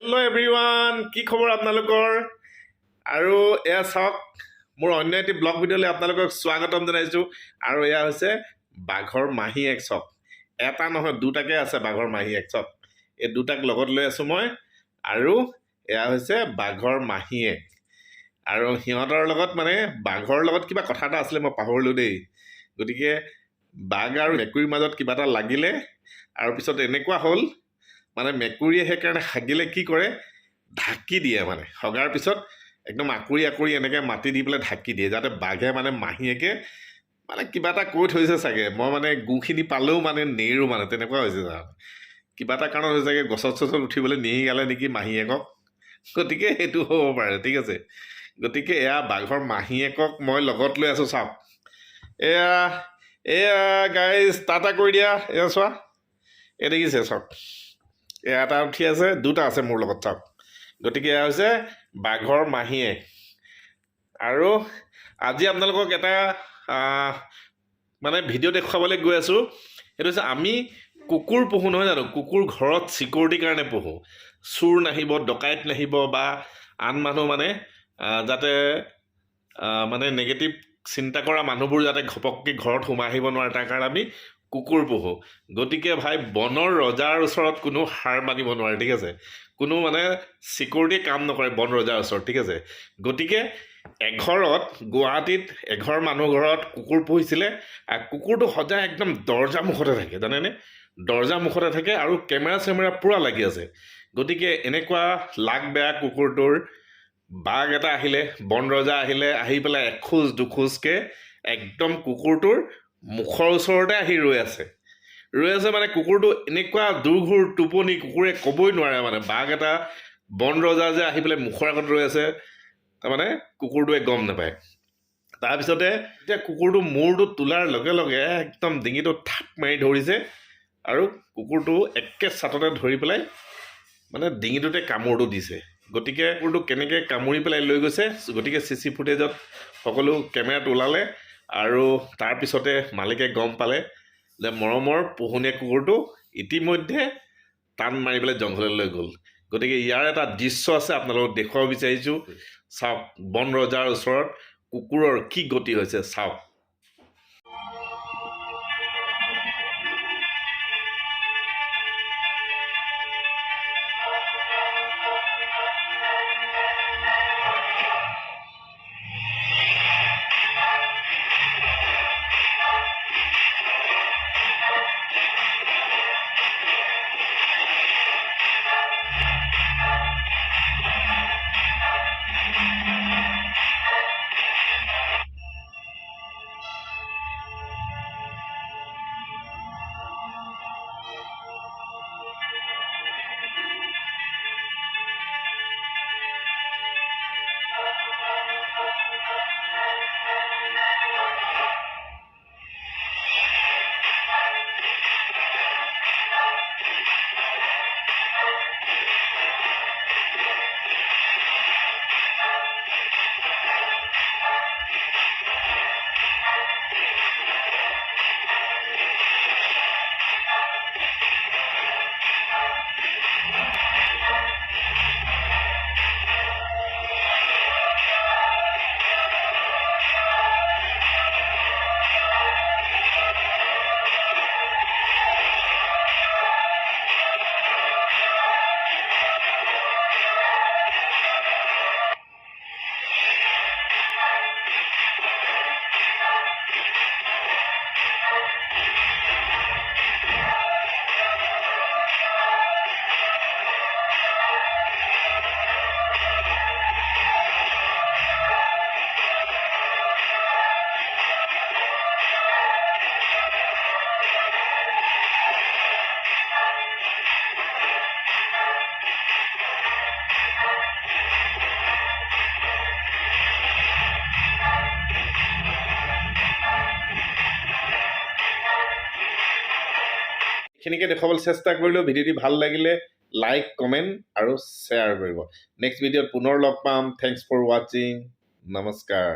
Hello' everyone, কি খবৰ আপোনালোকৰ? আৰু এয়া চাওক, মোৰ অন্য এটি ব্লগ ভিডিঅ'লৈ আপোনালোকক স্বাগতম জনাইছোঁ। আৰু এয়া হৈছে বাঘৰ মাহী এক চক। এটা নহয়, দুটাকে আছে বাঘৰ মাহী এক চক। এই দুটাক লগত লৈ আছোঁ মই। আৰু এয়া হৈছে বাঘৰ মাহীয়েক। আৰু সিহঁতৰ লগত বাঘৰ লগত কিবা কথা এটা আছিলে, মই পাহৰিলোঁ দেই। গতিকে বাঘ আৰু মেকুৰীৰ মাজত কিবা এটা লাগিলে, আৰু পিছত এনেকুৱা হ'ল মেকুৰীয়ে সেইকাৰণে হাগিলে কি কৰে, ঢাকি দিয়ে। হগাৰ পিছত একদম আকুৰি আকুৰি এনেকৈ মাটি দি পেলাই ঢাকি দিয়ে, যাতে বাঘে মাহীয়েকে কিবা এটা কৈ থৈছে চাগে। মই গুখিনি পালেও নেৰো তেনেকুৱা হৈছে। কিবা এটা কাৰণত হৈছে চাগে, গছত চছত উঠিবলৈ নিশিকালে নেকি মাহীয়েকক। গতিকে সেইটো হ'ব পাৰে, ঠিক আছে। গতিকে এয়া বাঘৰ মাহীয়েকক মই লগত লৈ আছোঁ। চাওক, এয়া এয়া গাইজ টাটা কৰি দিয়া। এয়া চোৱা, এই দেখিছে চাওক, এয়া এটা উঠি আছে, দুটা আছে মোৰ লগত। চাওক, গতিকে এয়া হৈছে বাঘৰ মাহীয়েক। আৰু আজি আপোনালোকক এটা ভিডিঅ' দেখুৱাবলৈ গৈ আছোঁ। সেইটো হৈছে, আমি কুকুৰ পোহোঁ নহয় জানো? কুকুৰ ঘৰত চিকিউৰিটিৰ কাৰণে পোহোঁ। চোৰ নাহিব, ডকাইত নাহিব, বা আন মানুহ যাতে নেগেটিভ চিন্তা কৰা মানুহবোৰ যাতে ঘপককৈ ঘৰত সোমাই আহিব নোৱাৰে, তাৰ কাৰণে আমি কুকুৰ পোহোঁ। গতিকে ভাই, বনৰ ৰজাৰ ওচৰত কোনো হাৰ মানিব নোৱাৰে, ঠিক আছে। কোনো চিকিউৰিটি কাম নকৰে বন ৰজাৰ ওচৰত, ঠিক আছে। গতিকে এঘৰত, গুৱাহাটীত এঘৰ মানুহ ঘৰত কুকুৰ পুহিছিলে। কুকুৰটো সদায় একদম দৰ্জা মুখতে থাকে, জানেনে? দৰ্জা মুখতে থাকে, আৰু কেমেৰা চেমেৰা পূৰা লাগি আছে। গতিকে এনেকুৱা লাগ বেয়া কুকুৰটোৰ, বাঘ এটা আহিলে, বন ৰজা আহিলে, আহি পেলাই এখোজ দুখোজকৈ একদম কুকুৰটোৰ মুখৰ ওচৰতে আহি ৰৈ আছে। কুকুৰটো এনেকুৱা দুৰ্ঘোৰ টোপনি, কুকুৰে ক'বই নোৱাৰে। বাঘ এটা, বন ৰজা যে আহি পেলাই মুখৰ আগত ৰৈ আছে, কুকুৰটোৱে গম নাপায়। তাৰপিছতে এতিয়া কুকুৰটো মূৰটো তোলাৰ লগে লগে একদম ডিঙিটো থাপ মাৰি ধৰিছে, আৰু কুকুৰটো একে ছাটতে ধৰি পেলাই ডিঙিটোতে কামোৰটো দিছে। গতিকে কুকুৰটো কেনেকৈ কামুৰি পেলাই লৈ গৈছে, গতিকে CC ফুটেজত সকলো কেমেৰাত ওলালে। আৰু তাৰপিছতে মালিকে গম পালে যে মৰমৰ পোহনীয়া কুকুৰটো ইতিমধ্যে টান মাৰি পেলাই জংঘললৈ গ'ল। গতিকে ইয়াৰ এটা দৃশ্য আছে, আপোনালোকক দেখুৱাব বিচাৰিছোঁ। চাওক, বন ৰজাৰ ওচৰত কুকুৰৰ কি গতি হৈছে, চাওক। এইখিনিকে দেখুৱাবলৈ চেষ্টা কৰিলোঁ। ভিডিঅ'টি ভাল লাগিলে লাইক, কমেণ্ট আৰু শ্বেয়াৰ কৰিব। নেক্সট ভিডিঅ'ত পুনৰ লগ পাম। থেংকছ ফৰ ৱাচিং। নমস্কাৰ।